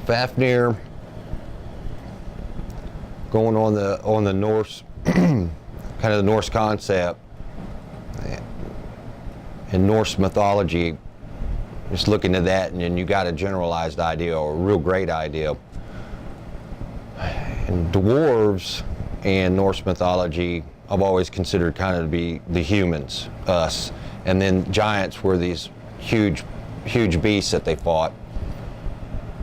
Fafnir, going on the Norse, kind of the Norse concept and Norse mythology. Just looking at that, and then you got a generalized idea or a real great idea. And dwarves and Norse mythology, I've always considered kind of to be the humans, us, and then giants were these huge beasts that they fought.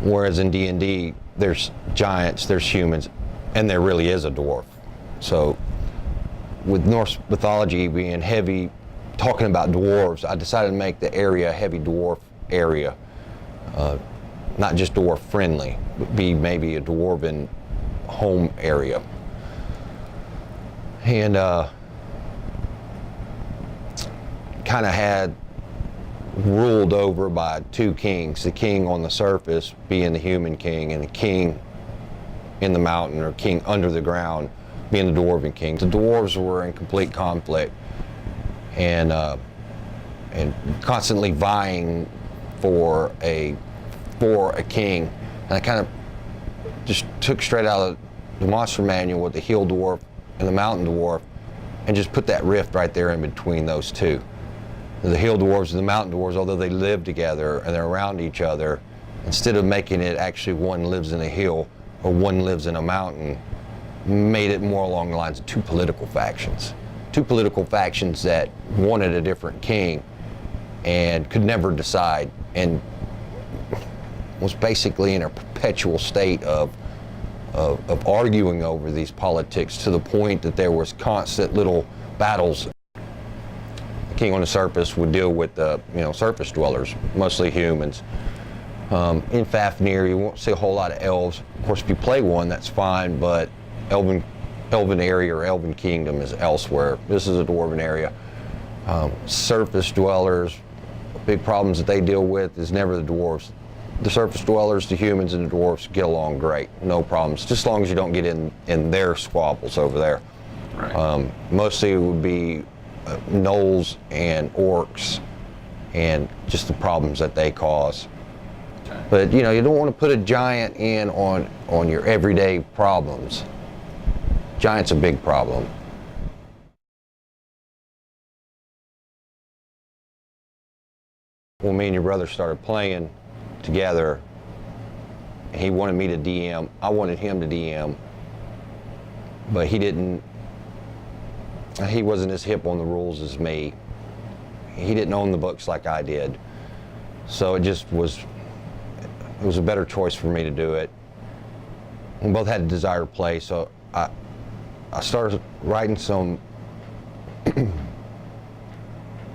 Whereas in D&D, there's giants, there's humans, and there really is a dwarf. So with Norse mythology being heavy, talking about dwarves, I decided to make the area a heavy dwarf area. Not just dwarf friendly, but be maybe a dwarven home area. And kind of had ruled over by two kings, the king on the surface being the human king, and the king in the mountain or king under the ground being the dwarven king. The dwarves were in complete conflict and constantly vying for a king. And I kind of just took straight out of the monster manual with the hill dwarf and the mountain dwarf and just put that rift right there in between those two. The hill dwarves and the mountain dwarves, although they live together and they're around each other, instead of making it actually one lives in a hill or one lives in a mountain, made it more along the lines of two political factions. Two political factions that wanted a different king and could never decide, and was basically in a perpetual state of arguing over these politics, to the point that there was constant little battles. The king on the surface would deal with the surface dwellers, mostly humans. In Fafnir, you won't see a whole lot of elves. Of course, if you play one, that's fine, but Elven area or Elven kingdom is elsewhere. This is a dwarven area. Surface dwellers, big problems that they deal with is never the dwarves. The surface dwellers, the humans and the dwarves get along great, no problems, just as long as you don't get in their squabbles over there. Right. Mostly it would be gnolls and orcs and just the problems that they cause. Okay. But you don't want to put a giant in on your everyday problems. Giant's a big problem. When me and your brother started playing together, he wanted me to DM, I wanted him to DM, but he wasn't as hip on the rules as me. He didn't own the books like I did. So it was a better choice for me to do it. We both had a desire to play, so I started writing some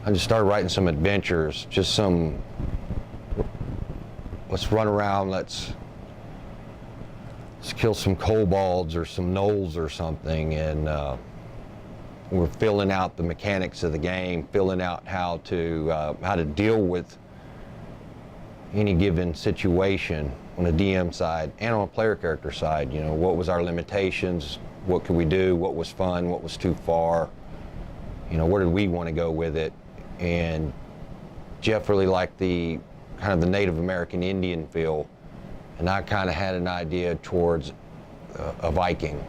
I just started writing some adventures, just some, let's run around, let's kill some kobolds or some gnolls or something, and we're filling out the mechanics of the game, filling out how to deal with any given situation on a DM side and on a player character side. What was our limitations, what could we do, what was fun, what was too far, where did we want to go with it. And Jeff really liked the kind of the Native American Indian feel, and I kind of had an idea towards a Viking,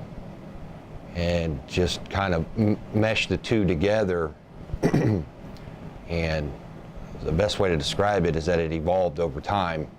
and just kind of meshed the two together. And the best way to describe it is that it evolved over time.